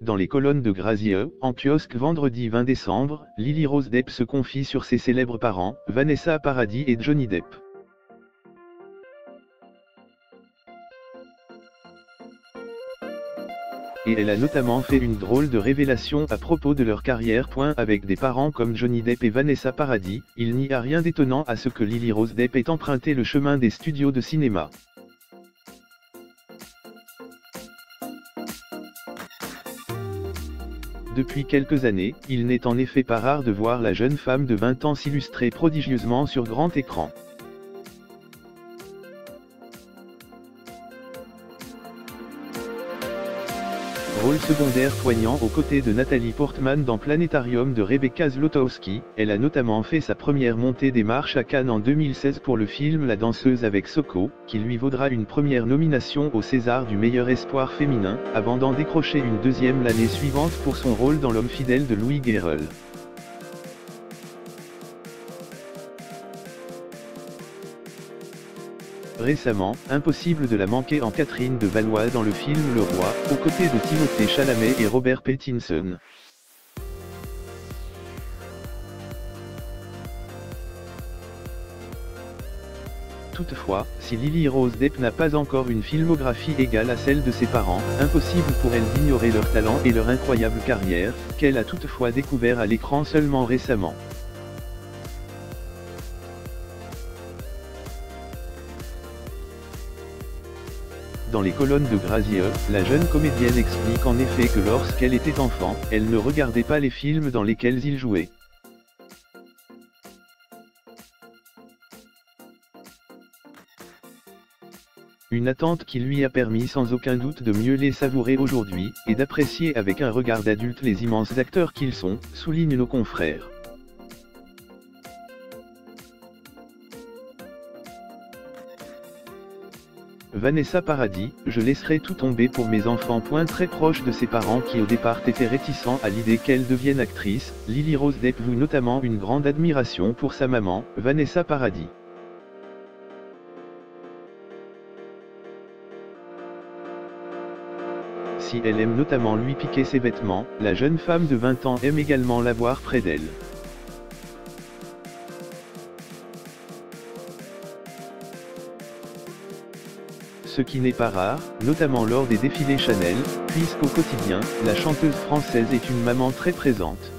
dans les colonnes de Grazieux, en kiosque vendredi 20 décembre, Lily Rose Depp se confie sur ses célèbres parents, Vanessa Paradis et Johnny Depp. Et elle a notamment fait une drôle de révélation à propos de leur carrière. Avec des parents comme Johnny Depp et Vanessa Paradis, il n'y a rien d'étonnant à ce que Lily Rose Depp ait emprunté le chemin des studios de cinéma. Depuis quelques années, il n'est en effet pas rare de voir la jeune femme de 20 ans s'illustrer prodigieusement sur grand écran. Rôle secondaire poignant aux côtés de Nathalie Portman dans Planétarium de Rebecca Zlotowski, elle a notamment fait sa première montée des marches à Cannes en 2016 pour le film La danseuse avec Soko, qui lui vaudra une première nomination au César du meilleur espoir féminin, avant d'en décrocher une deuxième l'année suivante pour son rôle dans L'homme fidèle de Louis Garrel. Récemment, impossible de la manquer en Catherine de Valois dans le film Le Roi, aux côtés de Timothée Chalamet et Robert Pattinson. Toutefois, si Lily Rose Depp n'a pas encore une filmographie égale à celle de ses parents, impossible pour elle d'ignorer leur talent et leur incroyable carrière, qu'elle a toutefois découvert à l'écran seulement récemment. Dans les colonnes de Grazieux, la jeune comédienne explique en effet que lorsqu'elle était enfant, elle ne regardait pas les films dans lesquels il jouait. Une attente qui lui a permis sans aucun doute de mieux les savourer aujourd'hui, et d'apprécier avec un regard d'adulte les immenses acteurs qu'ils sont, soulignent nos confrères. Vanessa Paradis, je laisserai tout tomber pour mes enfants. Très proche de ses parents qui au départ étaient réticents à l'idée qu'elle devienne actrice, Lily Rose Depp voue notamment une grande admiration pour sa maman, Vanessa Paradis. Si elle aime notamment lui piquer ses vêtements, la jeune femme de 20 ans aime également l'avoir près d'elle. Ce qui n'est pas rare, notamment lors des défilés Chanel, puisqu'au quotidien, la chanteuse française est une maman très présente.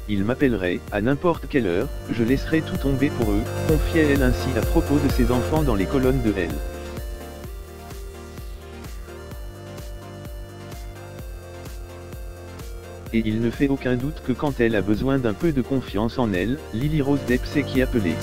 Ils m'appelleraient, à n'importe quelle heure, je laisserai tout tomber pour eux, confiait-elle ainsi à propos de ses enfants dans les colonnes de Elle. Et il ne fait aucun doute que quand elle a besoin d'un peu de confiance en elle, Lily Rose Depp sait qui appeler.